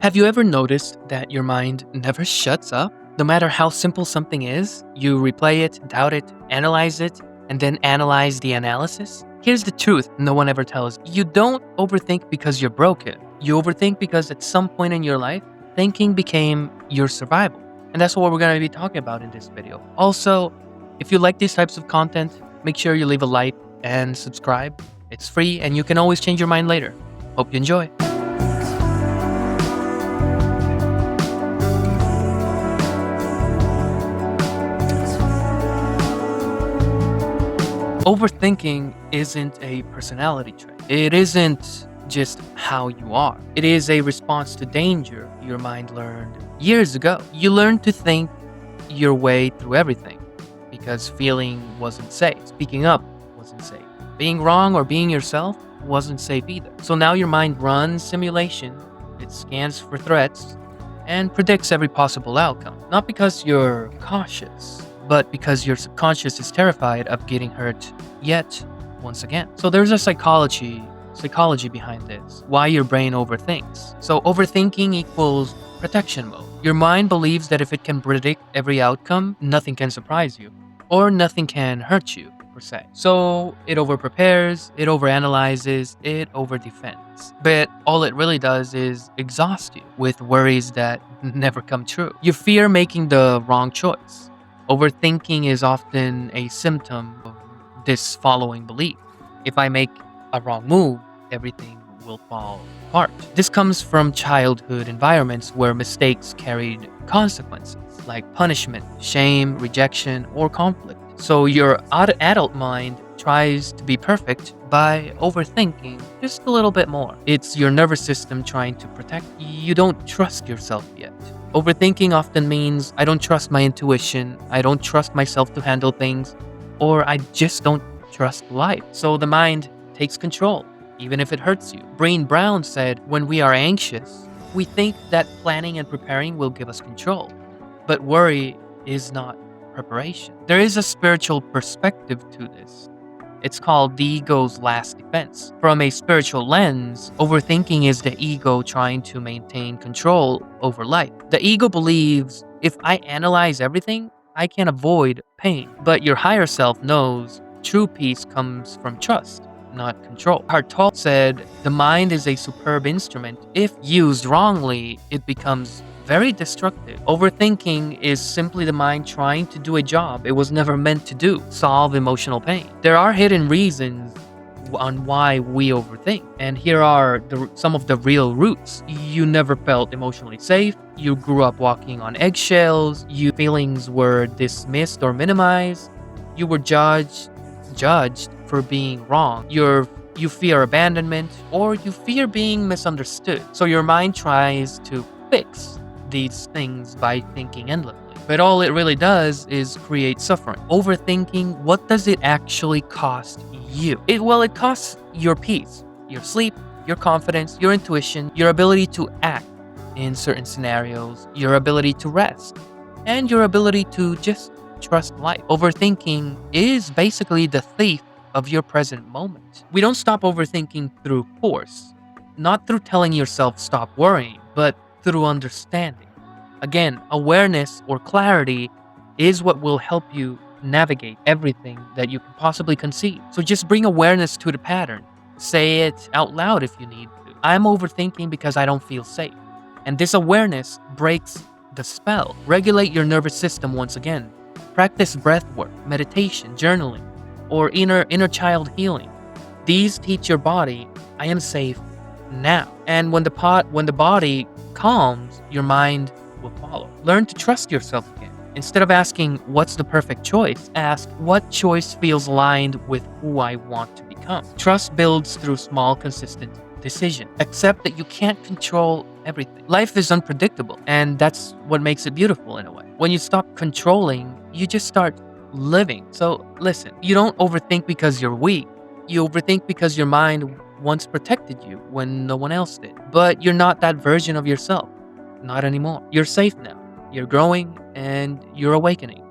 Have you ever noticed that your mind never shuts up? No matter how simple something is, you replay it, doubt it, analyze it, and then analyze the analysis? Here's the truth no one ever tells you. You don't overthink because you're broken. You overthink because at some point in your life, thinking became your survival. And that's what we're going to be talking about in this video. Also, if you like these types of content, make sure you leave a like and subscribe. It's free and you can always change your mind later. Hope you enjoy. Overthinking isn't a personality trait. It isn't just how you are. It is a response to danger your mind learned years ago. You learned to think your way through everything because feeling wasn't safe. Speaking up wasn't safe. Being wrong or being yourself wasn't safe either. So now your mind runs simulation. It scans for threats and predicts every possible outcome. Not because you're cautious, but because your subconscious is terrified of getting hurt yet once again. So there's a psychology behind this, why your brain overthinks. So overthinking equals protection mode. Your mind believes that if it can predict every outcome, nothing can surprise you, or nothing can hurt you, per se. So it overprepares, it overanalyzes, it overdefends. But all it really does is exhaust you with worries that never come true. You fear making the wrong choice. Overthinking is often a symptom of this following belief. If I make a wrong move, everything will fall apart. This comes from childhood environments where mistakes carried consequences, like punishment, shame, rejection, or conflict. So your adult mind tries to be perfect by overthinking just a little bit more. It's your nervous system trying to protect you. You don't trust yourself yet. Overthinking often means I don't trust my intuition, I don't trust myself to handle things, or I just don't trust life. So the mind takes control, even if it hurts you. Brain Brown said, when we are anxious, we think that planning and preparing will give us control. But worry is not preparation. There is a spiritual perspective to this. It's called the ego's last defense. From a spiritual lens, overthinking is the ego trying to maintain control over life. The ego believes if I analyze everything, I can avoid pain. But your higher self knows true peace comes from trust, not control. Untold said, the mind is a superb instrument. If used wrongly, it becomes very destructive. Overthinking is simply the mind trying to do a job it was never meant to do, solve emotional pain. There are hidden reasons on why we overthink, and here are some of the real roots. You never felt emotionally safe. You grew up walking on eggshells. Your feelings were dismissed or minimized. You were judged for being wrong. You fear abandonment, or you fear being misunderstood. So your mind tries to fix these things by thinking endlessly. But all it really does is create suffering. Overthinking, what does it actually cost you? It costs your peace, your sleep, your confidence, your intuition, your ability to act in certain scenarios, your ability to rest, and your ability to just trust life. Overthinking is basically the thief of your present moment. We don't stop overthinking through force, not through telling yourself stop worrying, but through understanding. Again, awareness or clarity is what will help you navigate everything that you can possibly conceive. So just bring awareness to the pattern. Say it out loud if you need to. I'm overthinking because I don't feel safe. And this awareness breaks the spell. Regulate your nervous system once again. Practice breath work, meditation, journaling, or inner child healing. These teach your body, I am safe now. And when the body calms, your mind will follow. Learn to trust yourself again. Instead of asking what's the perfect choice, ask what choice feels aligned with who I want to become. Trust builds through small, consistent decision. Accept that you can't control everything. Life is unpredictable, and that's what makes it beautiful in a way. When you stop controlling, you just start living. So listen, you don't overthink because you're weak. You overthink because your mind once protected you when no one else did. But you're not that version of yourself. Not anymore. You're safe now. You're growing and you're awakening.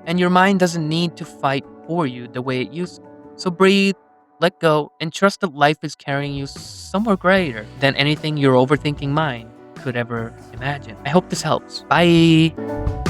And your mind doesn't need to fight for you the way it used to. So breathe, let go, and trust that life is carrying you somewhere greater than anything your overthinking mind could ever imagine. I hope this helps. Bye.